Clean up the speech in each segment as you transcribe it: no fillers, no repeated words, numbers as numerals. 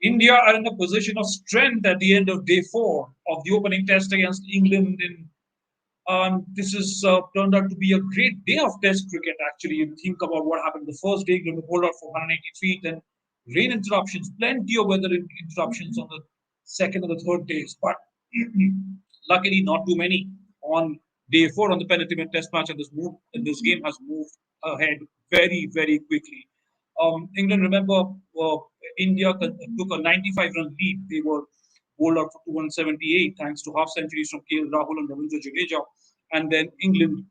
India are in a position of strength at the end of day four of the opening test against England. This has turned out to be a great day of Test cricket. Actually, you think about what happened the first day. England pulled out for 180 feet, and rain interruptions, plenty of weather interruptions on the second and the third days, but luckily not too many on day four on the penultimate Test match. And this game has moved ahead very quickly. England, remember, India took a 95 run lead. They were bowled out for 278 thanks to half centuries from KL Rahul and Ravindra Jadeja. And then England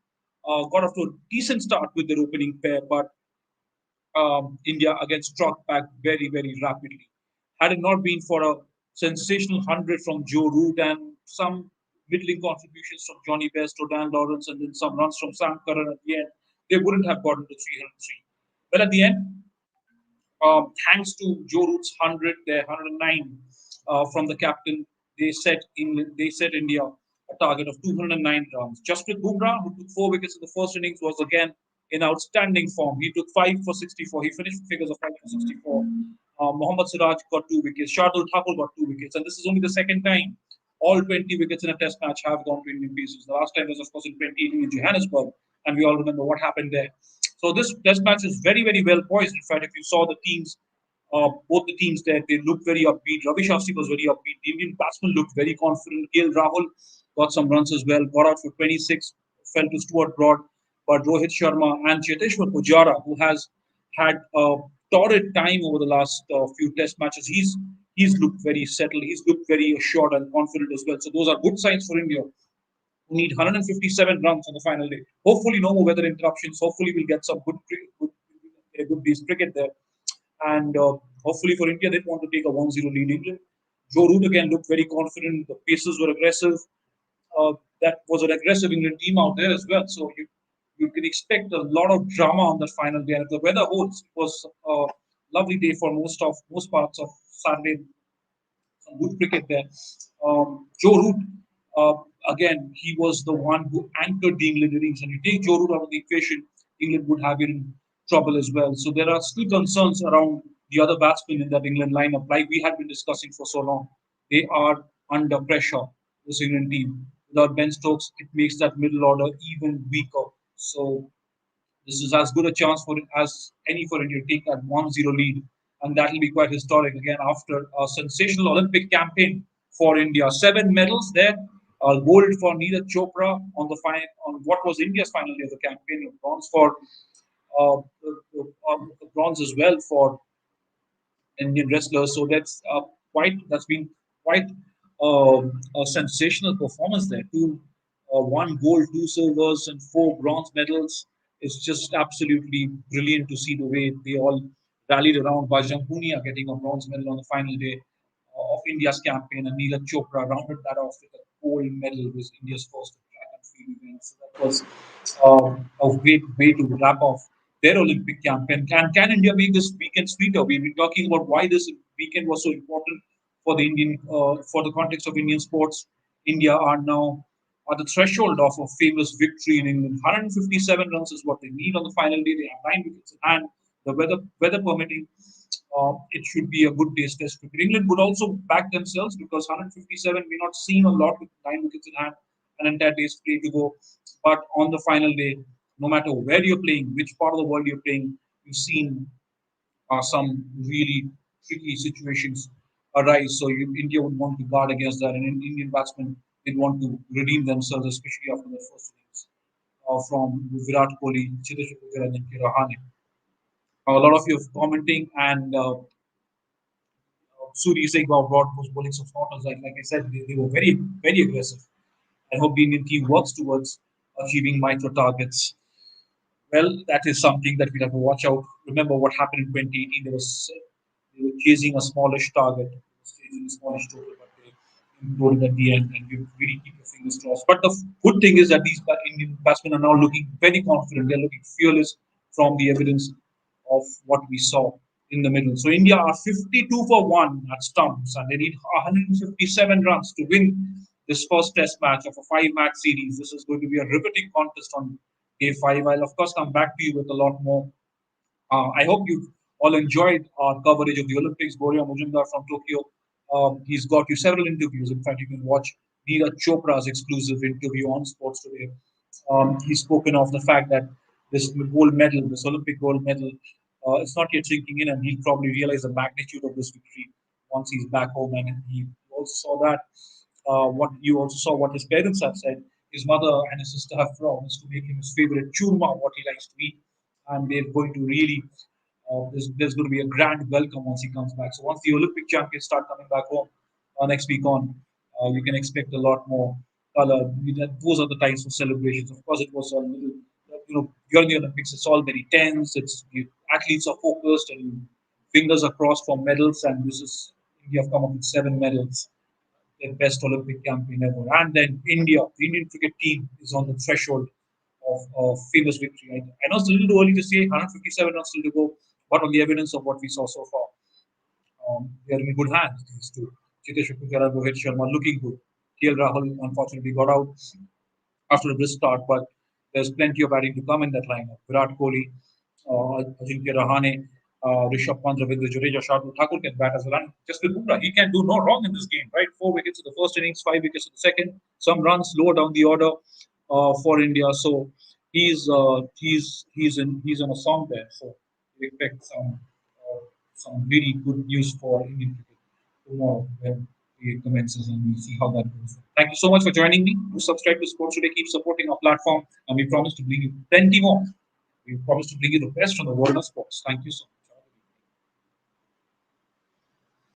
got off to a decent start with their opening pair, but India again struck back very rapidly. Had it not been for a sensational 100 from Joe Root and some middling contributions from Johnny Best or Dan Lawrence and then some runs from Sam Curran at the end, they wouldn't have gotten to 303. Well, at the end, thanks to Joe Root's 100, their 109 from the captain, they set India a target of 209 runs. Jasprit Bumrah, who took 4 wickets in the first innings, was again in outstanding form. He took 5 for 64. He finished with figures of 5 for 64. Mohammad Siraj got 2 wickets. Shardul Thakur got 2 wickets. And this is only the second time all 20 wickets in a test match have gone to Indian pieces. The last time was, of course, in 2018 in Johannesburg. And we all remember what happened there. So this test match is very well poised. In fact, if you saw the teams, both the teams there, they looked very upbeat. Ravi Shastri was very upbeat. The Indian batsmen looked very confident. KL Rahul got some runs as well, got out for 26, fell to Stuart Broad. But Rohit Sharma and Cheteshwar Pujara, who has had a torrid time over the last few test matches, he's looked very settled. He's looked very assured and confident as well. So those are good signs for India, who need 157 runs on the final day. Hopefully, no more weather interruptions. Hopefully, we'll get some good day's cricket there. And hopefully for India, they want to take a 1-0 lead. England. Joe Root again looked very confident. The paces were aggressive. That was an aggressive England team out there as well. So you can expect a lot of drama on that final day. And if the weather holds, it was a lovely day for most parts of Saturday. Some good cricket there. Joe Root, uh, again, he was the one who anchored the England innings. And you take Joe Root out of the equation, England would have been in trouble as well. So there are still concerns around the other batsmen in that England lineup, like we had been discussing for so long. They are under pressure, this England team. Without Ben Stokes, it makes that middle order even weaker. So this is as good a chance for it as any for India to take that 1-0 lead, and that will be quite historic again after a sensational Olympic campaign for India. 7 medals there. Gold for Neeraj Chopra on the on what was India's final day of the campaign. Bronze for bronze as well for Indian wrestlers. So that's been quite a sensational performance there. One gold, 2 silvers, and 4 bronze medals. It's just absolutely brilliant to see the way they all rallied around Bajrang Punia getting a bronze medal on the final day of India's campaign, and Neeraj Chopra rounded that off with a gold medal, with India's first track and field event. So that was a great way to wrap off their Olympic campaign. Can India make this weekend sweeter? We've been talking about why this weekend was so important for the for the context of Indian sports. India are now at the threshold of a famous victory in England. 157 runs is what they need on the final day. They have 9 wickets in hand. The weather permitting, it should be a good day's test cricket. England would also back themselves because 157 may not seem a lot with 9 wickets in hand, an entire day's play to go. But on the final day, no matter where you're playing, which part of the world you're playing, you've seen some really tricky situations arise. So India would want to guard against that, and Indian batsmen did want to redeem themselves, especially after the first innings from Virat Kohli, Chiteshwar Pujara, and Rahane. A lot of you are commenting, and Suri Sehwag brought was bowling some snorters. Like I said, they were very aggressive. I hope the Indian team works towards achieving micro targets. Well, that is something that we have to watch out. Remember what happened in 2018? They were chasing a smallish target, chasing a smallish total, but they imploded at the end, and you really keep your fingers crossed. But the good thing is that these Indian batsmen are now looking very confident. They're looking fearless from the evidence of what we saw in the middle. So India are 52 for 1 at stumps, and they need 157 runs to win this first test match of a 5-match series. This is going to be a riveting contest on day 5. I'll of course come back to you with a lot more. I hope you've all enjoyed our coverage of the Olympics. Boria Mujumdar from Tokyo. He's got you several interviews. In fact, you can watch Neeraj Chopra's exclusive interview on Sports Today. He's spoken of the fact that this gold medal, this Olympic gold medal, it's not yet sinking in, and he'll probably realize the magnitude of this victory once he's back home. And he also saw that what you also saw what his parents have said. His mother and his sister have promised to make him his favorite churma, what he likes to eat, and they're going to really. There's going to be a grand welcome once he comes back. So once the Olympic champions start coming back home next week on, you can expect a lot more color. Those are the times for celebrations. Of course, it was a little, during the Olympics, it's all very tense. It's the athletes are focused and fingers are crossed for medals. And this is India have come up with 7 medals, their best Olympic campaign ever. And then India, the Indian cricket team, is on the threshold of famous victory. I know it's a little too early to say 157 runs still to go, but on the evidence of what we saw so far, they are in good hands. These two, Chiteshwar Pujara, Rohit Sharma, looking good. KL Rahul unfortunately got out after a brisk start, but there's plenty of batting to come in that lineup. Virat Kohli, Ajinkya Rahane, Rishabh Pant, Ravindra Jadeja, Shardul Thakur can bat as well. And just with Bumrah, he can do no wrong in this game, right? 4 wickets in the first innings, 5 wickets in the second, some runs lower down the order for India. So he's in a song there. So we expect some really good news for Indian cricket tomorrow when it commences, and we'll see how that goes. Thank you so much for joining me. Do subscribe to Sports Today, keep supporting our platform, and we promise to bring you plenty more. We promise to bring you the best from the world of sports. Thank you so much.